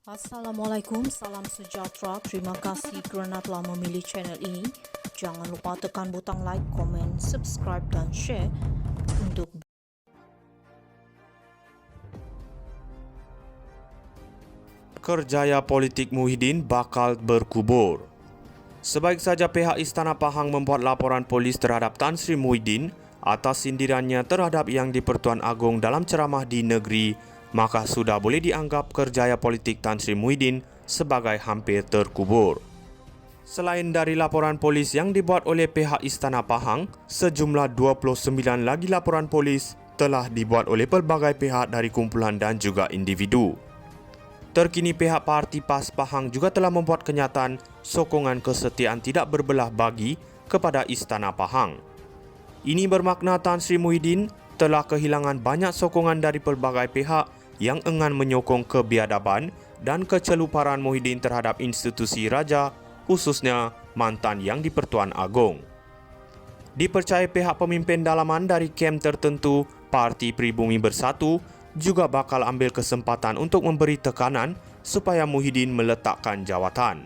Assalamualaikum, salam sejahtera. Terima kasih kerana telah memilih channel ini. Jangan lupa tekan butang like, komen, subscribe dan share untuk Kerjaya politik Muhyiddin bakal berkubur. Sebaik saja pihak Istana Pahang membuat laporan polis terhadap Tan Sri Muhyiddin atas sindirannya terhadap Yang di-Pertuan Agong dalam ceramah di negeri, maka sudah boleh dianggap kerjaya politik Tan Sri Muhyiddin sebagai hampir terkubur. Selain dari laporan polis yang dibuat oleh pihak Istana Pahang, sejumlah 29 lagi laporan polis telah dibuat oleh pelbagai pihak dari kumpulan dan juga individu. Terkini pihak Parti PAS Pahang juga telah membuat kenyataan sokongan kesetiaan tidak berbelah bagi kepada Istana Pahang. Ini bermakna Tan Sri Muhyiddin telah kehilangan banyak sokongan dari pelbagai pihak yang enggan menyokong kebiadaban dan keceluparan Muhyiddin terhadap institusi raja, khususnya mantan Yang di-Pertuan Agong. Dipercaya pihak pemimpin dalaman dari kem tertentu, Parti Pribumi Bersatu juga bakal ambil kesempatan untuk memberi tekanan supaya Muhyiddin meletakkan jawatan.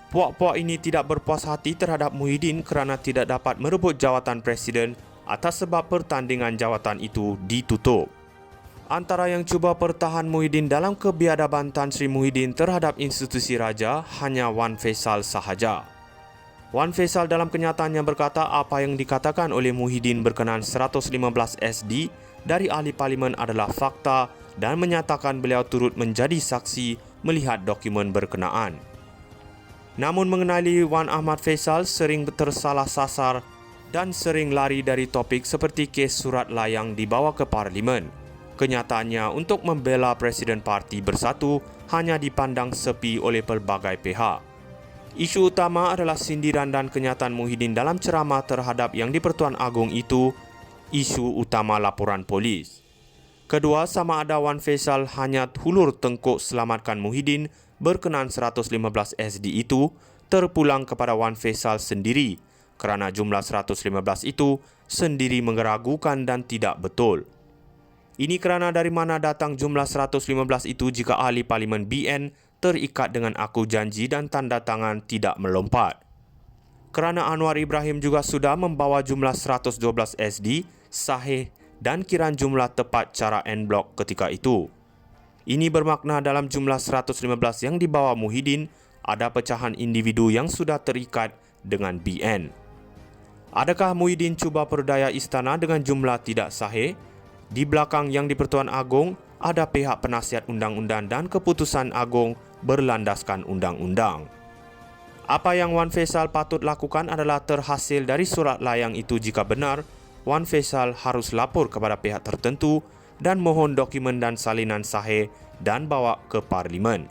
Puak-puak ini tidak berpuas hati terhadap Muhyiddin kerana tidak dapat merebut jawatan presiden atas sebab pertandingan jawatan itu ditutup. Antara yang cuba pertahan Muhyiddin dalam kebiadaban Tan Sri Muhyiddin terhadap institusi raja hanya Wan Faisal sahaja. Wan Faisal dalam kenyataannya berkata apa yang dikatakan oleh Muhyiddin berkenaan 115 SD dari ahli parlimen adalah fakta dan menyatakan beliau turut menjadi saksi melihat dokumen berkenaan. Namun mengenali Wan Ahmad Faisal sering tersalah sasar dan sering lari dari topik seperti kes surat layang dibawa ke parlimen. Kenyataannya untuk membela Presiden Parti Bersatu hanya dipandang sepi oleh pelbagai pihak. Isu utama adalah sindiran dan kenyataan Muhyiddin dalam ceramah terhadap Yang di-Pertuan Agong itu, isu utama laporan polis. Kedua, sama ada Wan Faisal hanya hulur tengkuk selamatkan Muhyiddin berkenaan 115 SD itu terpulang kepada Wan Faisal sendiri kerana jumlah 115 itu sendiri meragukan dan tidak betul. Ini kerana dari mana datang jumlah 115 itu jika ahli parlimen BN terikat dengan aku janji dan tanda tangan tidak melompat. Kerana Anwar Ibrahim juga sudah membawa jumlah 112 SD sahih dan kiraan jumlah tepat cara en blok ketika itu. Ini bermakna dalam jumlah 115 yang dibawa Muhyiddin ada pecahan individu yang sudah terikat dengan BN. Adakah Muhyiddin cuba perdaya istana dengan jumlah tidak sahih? Di belakang Yang di-Pertuan Agong ada pihak penasihat undang-undang dan keputusan Agong berlandaskan undang-undang. Apa yang Wan Faisal patut lakukan adalah terhasil dari surat layang itu jika benar, Wan Faisal harus lapor kepada pihak tertentu dan mohon dokumen dan salinan sahih dan bawa ke parlimen.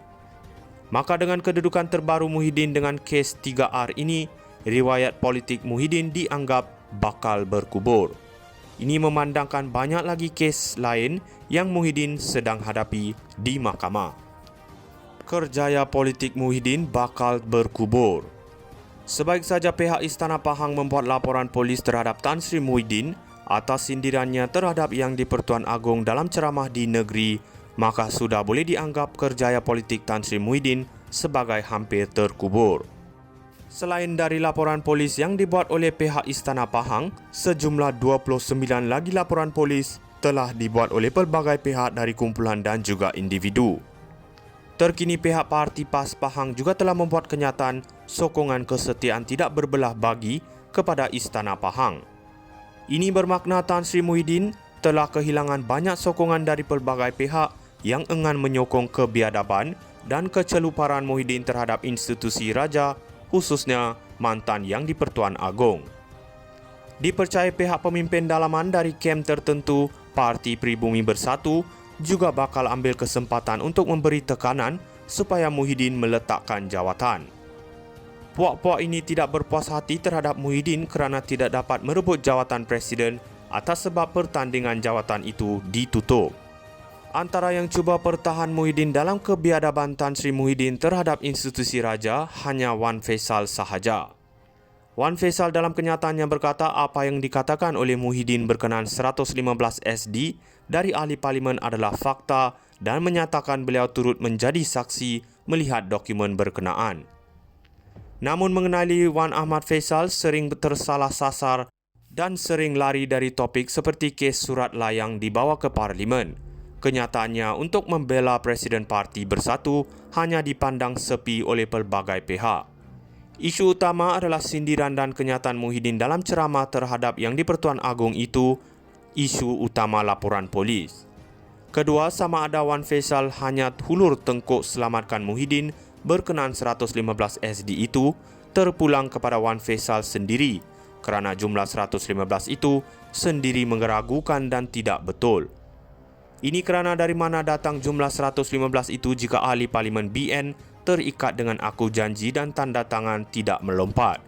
Maka dengan kedudukan terbaru Muhyiddin dengan kes 3R ini, riwayat politik Muhyiddin dianggap bakal berkubur. Ini memandangkan banyak lagi kes lain yang Muhyiddin sedang hadapi di mahkamah. Kerjaya politik Muhyiddin bakal berkubur. Sebaik saja pihak Istana Pahang membuat laporan polis terhadap Tan Sri Muhyiddin atas sindirannya terhadap Yang di-Pertuan Agong dalam ceramah di negeri, maka sudah boleh dianggap kerjaya politik Tan Sri Muhyiddin sebagai hampir terkubur. Selain dari laporan polis yang dibuat oleh pihak Istana Pahang, sejumlah 29 lagi laporan polis telah dibuat oleh pelbagai pihak dari kumpulan dan juga individu. Terkini pihak Parti PAS Pahang juga telah membuat kenyataan sokongan kesetiaan tidak berbelah bagi kepada Istana Pahang. Ini bermakna Tan Sri Muhyiddin telah kehilangan banyak sokongan dari pelbagai pihak yang enggan menyokong kebiadaban dan keceluparan Muhyiddin terhadap institusi raja, khususnya mantan Yang di-Pertuan Agong. Dipercaya pihak pemimpin dalaman dari kem tertentu, Parti Pribumi Bersatu juga bakal ambil kesempatan untuk memberi tekanan supaya Muhyiddin meletakkan jawatan. Puak-puak ini tidak berpuas hati terhadap Muhyiddin kerana tidak dapat merebut jawatan presiden atas sebab pertandingan jawatan itu ditutup. Antara yang cuba pertahan Muhyiddin dalam kebiadaban Tan Sri Muhyiddin terhadap institusi raja hanya Wan Faisal sahaja. Wan Faisal dalam kenyataannya berkata apa yang dikatakan oleh Muhyiddin berkenaan 115 SD dari ahli parlimen adalah fakta dan menyatakan beliau turut menjadi saksi melihat dokumen berkenaan. Namun mengenali Wan Ahmad Faisal sering tersalah sasar dan sering lari dari topik seperti kes surat layang dibawa ke Parlimen. Kenyataannya untuk membela Presiden Parti Bersatu hanya dipandang sepi oleh pelbagai pihak. Isu utama adalah sindiran dan kenyataan Muhyiddin dalam ceramah terhadap Yang di-Pertuan Agong itu, isu utama laporan polis. Kedua, sama ada Wan Faisal hanya hulur tengkuk selamatkan Muhyiddin berkenaan 115 SD itu terpulang kepada Wan Faisal sendiri kerana jumlah 115 itu sendiri meragukan dan tidak betul. Ini kerana dari mana datang jumlah 115 itu jika ahli Parlimen BN terikat dengan aku janji dan tanda tangan tidak melompat.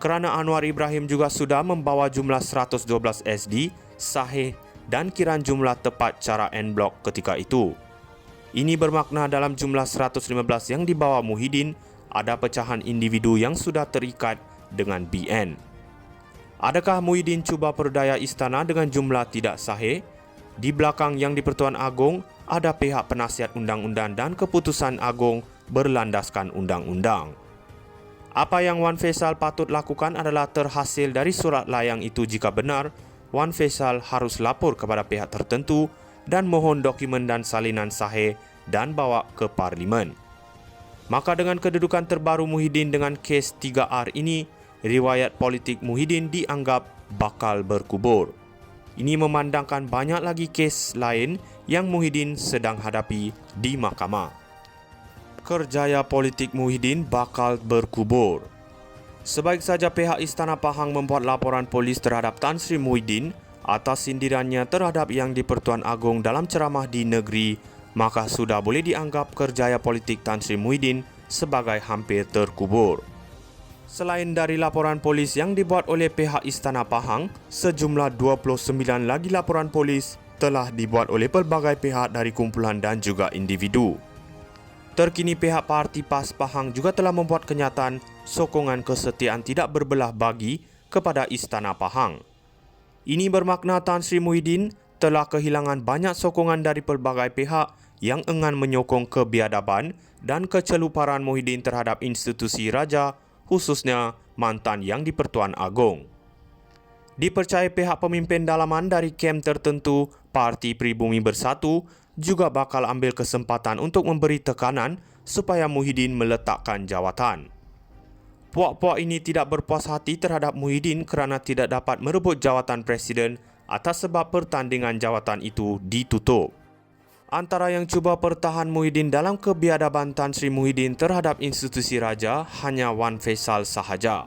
Kerana Anwar Ibrahim juga sudah membawa jumlah 112 SD sahih dan kiraan jumlah tepat cara en blok ketika itu. Ini bermakna dalam jumlah 115 yang dibawa Muhyiddin ada pecahan individu yang sudah terikat dengan BN. Adakah Muhyiddin cuba perdaya istana dengan jumlah tidak sahih? Di belakang Yang di-Pertuan Agong ada pihak penasihat undang-undang dan keputusan Agong berlandaskan undang-undang. Apa yang Wan Faisal patut lakukan adalah terhasil dari surat layang itu jika benar, Wan Faisal harus lapor kepada pihak tertentu dan mohon dokumen dan salinan sahih dan bawa ke Parlimen. Maka dengan kedudukan terbaru Muhyiddin dengan kes 3R ini, riwayat politik Muhyiddin dianggap bakal berkubur. Ini memandangkan banyak lagi kes lain yang Muhyiddin sedang hadapi di mahkamah. Kerjaya politik Muhyiddin bakal berkubur. Sebaik saja pihak Istana Pahang membuat laporan polis terhadap Tan Sri Muhyiddin atas sindirannya terhadap Yang di-Pertuan Agong dalam ceramah di negeri, maka sudah boleh dianggap kerjaya politik Tan Sri Muhyiddin sebagai hampir terkubur. Selain dari laporan polis yang dibuat oleh pihak Istana Pahang, sejumlah 29 lagi laporan polis telah dibuat oleh pelbagai pihak dari kumpulan dan juga individu. Terkini pihak Parti PAS Pahang juga telah membuat kenyataan sokongan kesetiaan tidak berbelah bagi kepada Istana Pahang. Ini bermakna Tan Sri Muhyiddin telah kehilangan banyak sokongan dari pelbagai pihak yang enggan menyokong kebiadaban dan keceluparan Muhyiddin terhadap institusi raja, khususnya mantan Yang di-Pertuan Agong. Dipercayai pihak pemimpin dalaman dari kem tertentu, Parti Pribumi Bersatu juga bakal ambil kesempatan untuk memberi tekanan supaya Muhyiddin meletakkan jawatan. Puak-puak ini tidak berpuas hati terhadap Muhyiddin kerana tidak dapat merebut jawatan presiden atas sebab pertandingan jawatan itu ditutup. Antara yang cuba pertahan Muhyiddin dalam kebiadaban Tan Sri Muhyiddin terhadap institusi raja hanya Wan Faisal sahaja.